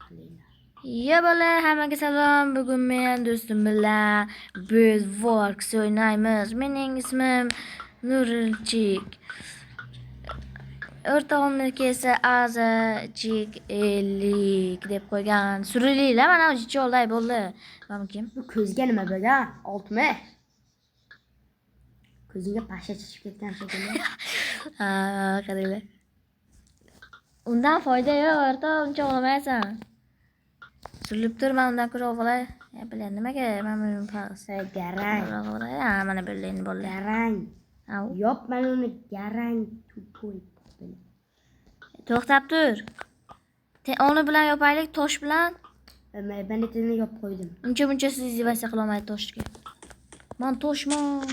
qilinglar. Ya bola, hammaga salom. Bugun men do'stim bilan Bedwars o'ynaymiz. Mening ismim Nurchik. O'rtog'imniki esa Azachik 50 deb qo'ygan. Surililar mana jicholay bo'ldi. Mana kim? Bu ko'zga nima bo'lgan? 60. Ko'zingga pasha chiqib ketgan shekilli. Ha, qaranglar. Undan foyda yo'q, o'rtoq, uncha olmaysan. Surilib tur, men undan ko'ra o'g'lay. Ya bilan nimaga? Men buni pasta Garang. Ha, mana billayni bo'ldi. Garang. Au. Yop, men uni garang tupoy. To'xtab tur. Oni bilan yopaylik, tosh bilan. Ben etini yop qo'ydim. Uncha siz izdivasiya qila olmaydi toshga. Men toshman.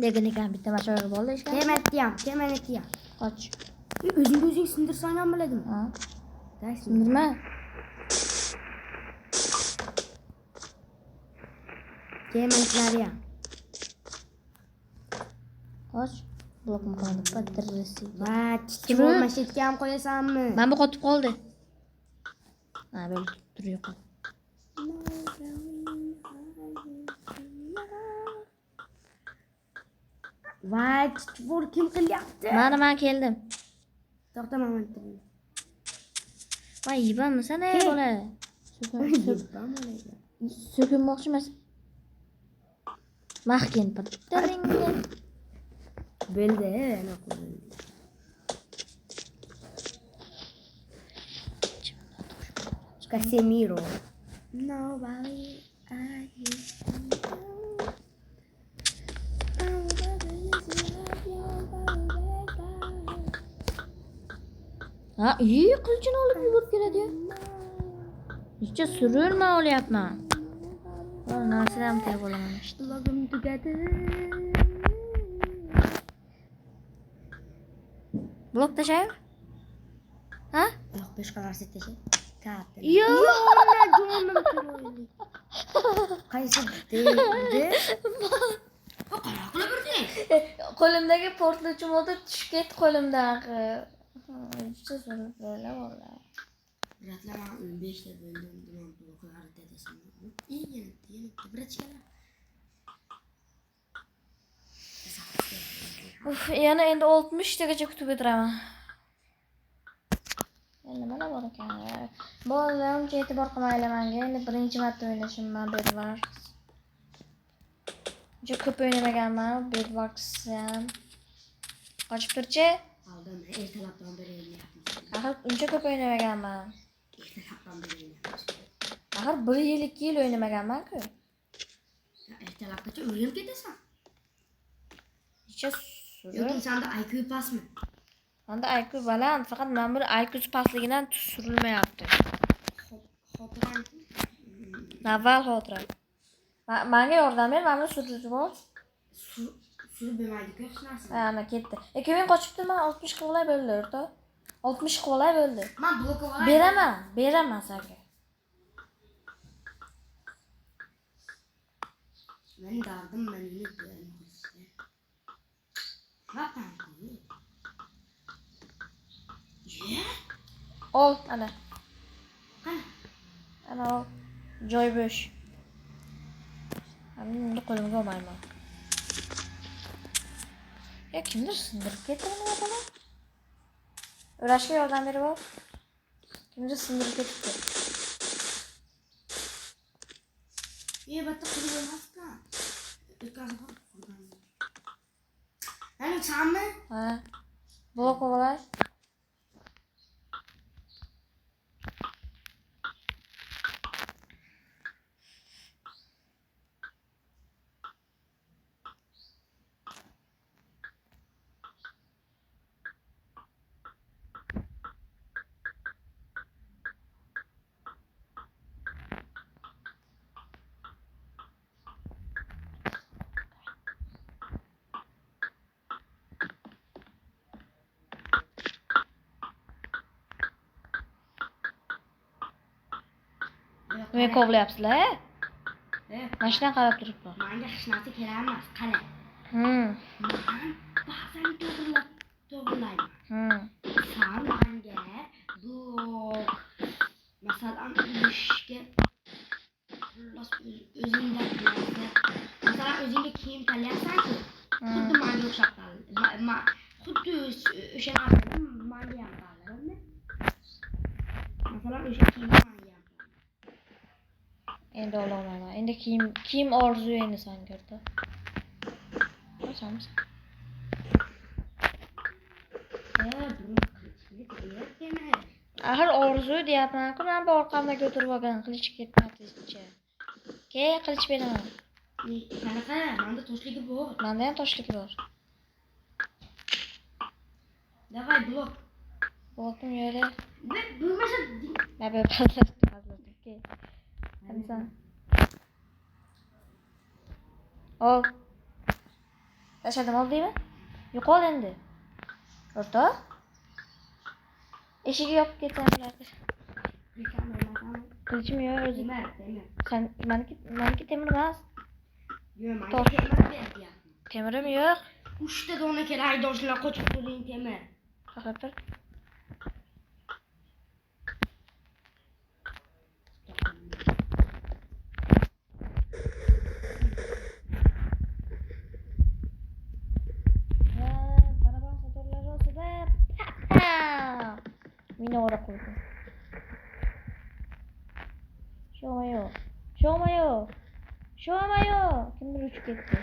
Lekin ekan bitta mashaga bo'ldi ishga. Kemeniki ham. Qoch. O'zing sindirsang ham biladim. Ha. Daysi. Sindirma. Kemeniklari ham. Qoch. Blokni qo'yib patirrisi. Va, chiqib bo'lmashetga ham qo'yasanmi? Men bu qotib qoldi. Ha, bo'ldi. Tur yo'q. Va, chiqib kim qilyapti? Men keldim. To'xta, men aytdim. Voy, yibamisan ey bola. So'kinmoqchi emas. Mahkin pattaringga. Bo'ldi, ana qo'ydim. Casemiro. Nobody Ha, qilichini olib yuborib keladi-yu. Hech surilma olyapman. Bor narsadan ham tayyor bo'laman işte. Logim tugadi. Blok tashaymi? Ha? Yo'q, 5 qalarsa tashay. Katta. Yo'q. Jonim chiroyli. Qaysi dedi? Qara qilib burding. Qo'limdagi portlovchi motor tushib ketdi qo'limdan. Juda zo'r bo'la valla. Ratlar 15 ta bo'ldim, nima bloklar dedasan. Yana birachkalar. Uf, yana endi 60 tagacha kutib o'tiraman. Endi mana bor ekan. Bolalar uncha e'tibor qilmaylar menga. Endi birinchi marta o'ynashimman Bedwars. Juda ko'p o'ynamaganman Bedwars ham. Qochib turchi? Aldım, ertalabdan beri o'ynayapmiz. Axir uncha ko'p o'ynamaganman. Ertalabdan beri o'ynayapmiz. Axir 1 yil 2 yil o'ynamaganman-ku. Ertalabgacha o'ynab ketasan. Necha Yo'q, senda IQ pasmi? Menda IQ baland, faqat men bu IQ pastligidan surilmayapti. Xotiram. Avval xotira. Menga yordam ber, meni surdirib ol. Surib bermaydi-ku hech narsa. Ha, ana ketdi. Men qochibdi, men 60 qilolay bo'ldi, o'rta. 60 qilolay bo'ldi. Men blokov olay. Beraman senga. Men dardim, men uni bermayman. Vatan qo'y. Ye? Ol, ana. Qani? Ana ol. Joy bo'sh. Meni qo'limga olmayman. Ya kimdir sindirib ketdi buni bola? O'rashga yordam berib ol. Kimdir sindirib ketdi. Batta qilib emas-ku. O'tkazib qo'ygan. Ana chammi? Ha. Blok olay. Nima kovlayapsizlar? Mashina qarab turibman. Menga hech narsa kerak emas, qara. Men ba'zan to'g'rilayman. xuddi o'sha narsani manga ham qilaveradi. Masalan, o'sha kiyimni manga ham qiladi. Endi olaman. Endi kiyim orzu endi sen ko'rdi. Qo'shamiz. Axir orzu deyapman-ku, men bu orqamda ko'tarib olgan qilich ketmadi. Keyin qilich beraman. Qanaqa? Menda toshligi bor. Menda ham toshligi bor. Davay blok. Blokni yo'li. Bo'lmasa Naba hazırladık. Hadi sen. Ol. Yaşadım ol değil mi? Yok ol endi. Orta. Eşiği yok geçenlerde. Kılıcım yok özür. Sen maniki temir bas. Temirim yok. 3 ta dona kerak haydovchilar qochib qo'ying temir. Xaxatir. Mine oraya koydum. Şomayo. Kimdir uçup gitti.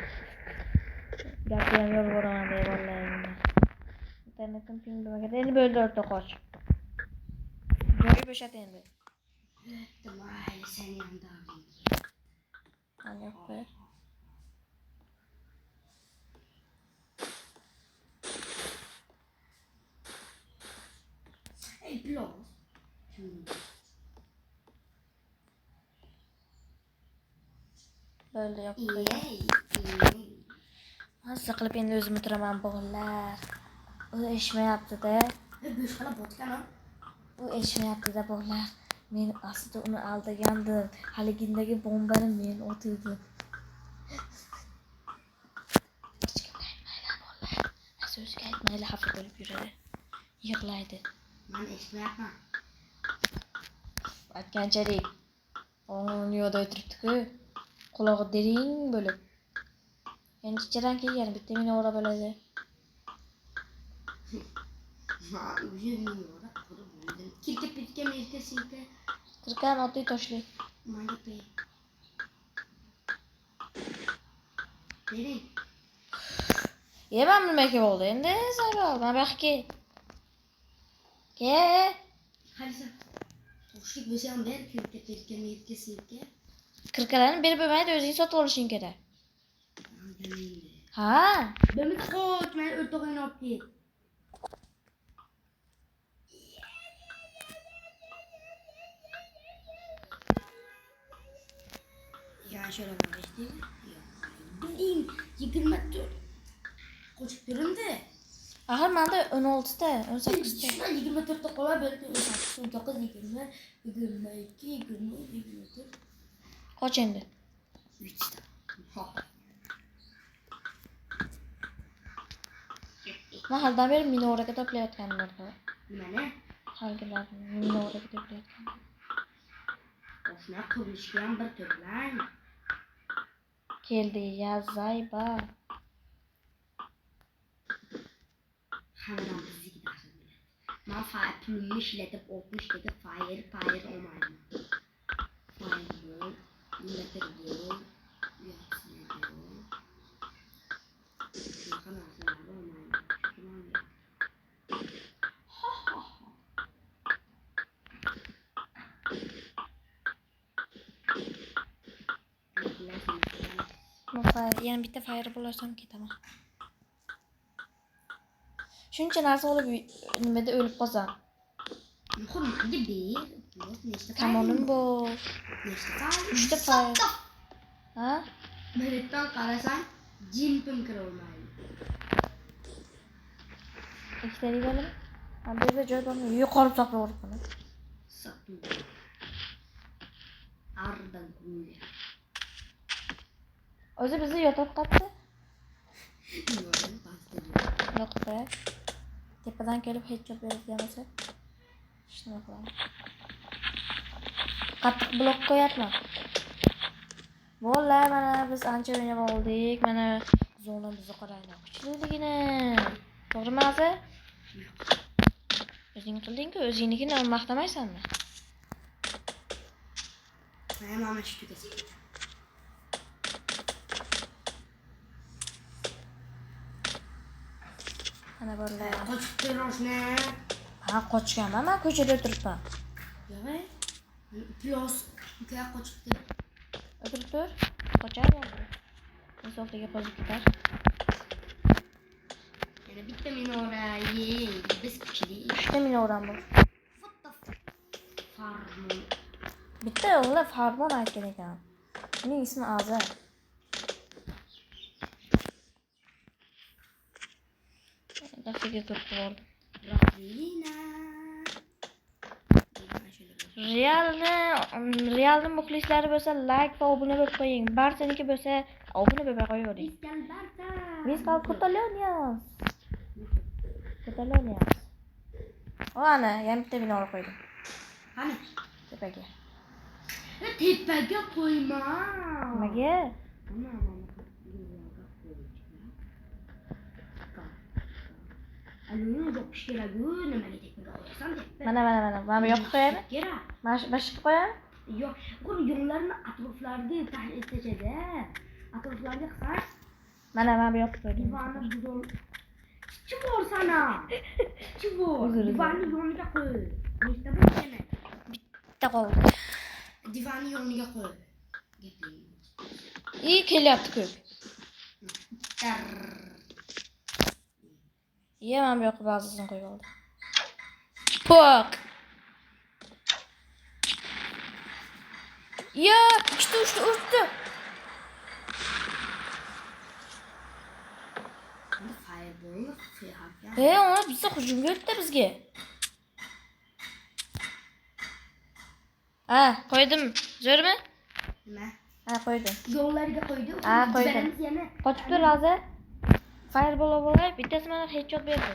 Gerçekten yol varamadı vallahi. İnternetin ping demekte. Endi böyle dörtte koç. Joyu boşat endi. Davay sen yanında. Yok be. Ey blok. Böyle yok. İyi. Nasıl qilib endi o'zim o'tiraman bog'lar. U eshmayapti da. Go'shtxona botgan ha. U eshmayapti da bog'lar. Men aslida uni aldagandim. Haligindagi bombani men otuvdim. Hech kimga aytmaylar bog'lar. So'zga aytmaylar xafa bo'lib yuradi. Yig'laydi. Men eshitmayapman. Aytganchalik. Onu yo'da o'tiribdi-ku. Qulog'i dering bo'lib. Endi chiran kelgan bitta meni o'rab oladi. Kirkib erkasiga. Kirkan oddiy toshli. Manga pay. Bering. Yemam nimaga bo'ldi endi sabab. Mana bu yoqqa. Ke. Qarasa. Toshlik bo'lsa ham ber kirkib erkasiga. Kirkalarni berib bo'lmaydi, o'zing sotib olishing kerak. Ha? Bo'lmasa qo'y, men o'rtog'ingni olib ket. Ya şöyle bakıştı. Bildiğin 24. Koçuk durumda. Axir menda 16 da, 18 da. Şuna 24 da kolay böyle 18, 19, 20, 22, 23, 24. Qoch endi. 3 ta. Mahaldan beri meni o'raga toplayotganlar da. Nimani? Halgilar meni o'raga toplayotganlar. O'shuna qurilishga ham bir to'plang. Keldi ya Zayba. Hammadan bizga darsni biladi. Men pulni ishlatib 60 taga fire olmayman. Fireball, Letterball, Yaxshiball. Shunaqa narsalarni olmayman. Yana bitta fireball olsam ketaman. Shuncha narsa olib nimada o'lib qolsam. Muhim menga ber. Nechta Kamolim bor. Nechta? 3 ta fire. Ha? Meretdan qarasang, jimpim kira olmaydi. Ikkitalik bo'lib. Bu yerda joy bormi? Yuqorib saqlab o'ribman. Saqtu. Ardan kuyga. O'zi bizni yotib qatdi. Yo'q, pastda. Yo'qda. Tepadan kelib headshot beradigan bo'lsa, shuni qilaman. Qattiq blok qo'yapman. Bo'ldi, mana biz ancha o'ynab oldik. Mana zona bizni qarang. Kuchliligini. To'g'rimi o'zi? O'zing qilding-ku, o'zingnikini maqtamaysanmi? Men mana shu tugasa. Ana bolalar. Qochibdi roshna. Ha, qochganman, men ko'chada o'tiribman. Yo'q. Plus uka qochibdi. O'tirib tur. Qochar hozir. Insofliga qolib ketar. Yana bitta minora, biz kuchli. Ikkita minoram bor. Farmon. Bitta o'g'li Farmon aytgan ekan. Uning ismi Azar. Dafiga ko'p bordim. Rafina. Realni muxlislari bo'lsa like va obuna bo'lib qo'ying. Barchaniki bo'lsa obuna bo'lib qo'yavering. Miskal Kataloniya. Kataloniya. O ana, yana bitta minora qo'ydim. Qani? Tepaga. Tepaga qo'yma. Nimaga? Mana. Mana bu yoqqa qo'yaymi? Mana shu yoqqa qo'yaymi? Yo'q, bu yo'llarni atroflarga tahlil etishadi. Atroflarga qisar. Mana bu yoqqa qo'ydim. Divanni buzol. Kim bor sana? Kim bor? Divanni yoniga qo'y. Nechta bo'lgani? Bitta qoldi. Divanni yoniga qo'y. İyi kelyapti ko'k. Yemam yo'q, ba'zisini qo'yib oldi. Pok. Ya, ikkita urdi. Ona bizga hujumga o'tdi bizga. Ha, qo'ydim. Zo'rmi? Nima? Ha, qo'ydim. Yo'llarga qo'ydi. Ha, qo'ydim. Qochib tur hozir. Fireball bo'lay, bittasi mana headshot berdi.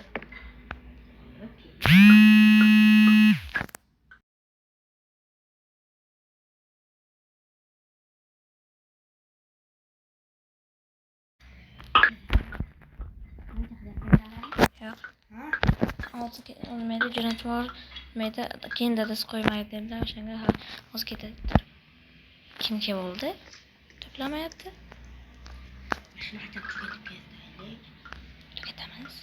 Yo'q. Hozir nimayda jo'natib bor, nimayda keyin dadasi qo'ymaydi dedilar, o'shanga hozir ketadi. Kimga bo'ldi? To'plamayapti. Shuni haydab ketib ketdi. Ketamiz.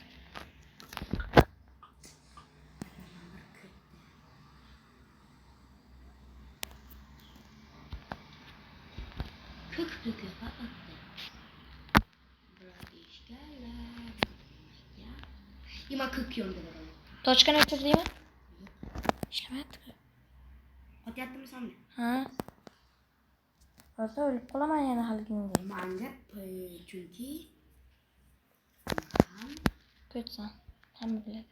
Ko'k va Ima ko'k yo'lda boradi. Tochkani o'chirdingmi? Ishlamayapti-ku. Qotyaptimi sen? Ha. Orada o'lib qolaman yana haliginga. Manga chunki Ko'tsan. Hamma biladi.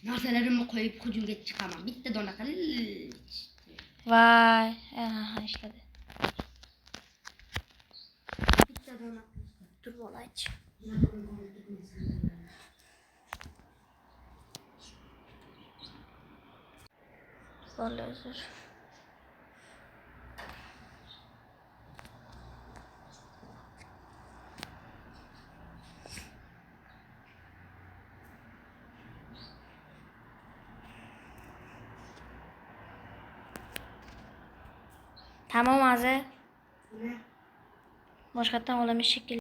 narsalarimni qo'yib hujumga chiqaman. Bitta dona qilib. Voy, ha ishladi. Bitta dona Tur bo'laychi. Bo'lazir. Tamam hozir. Boshqatdan olamiz shekilli.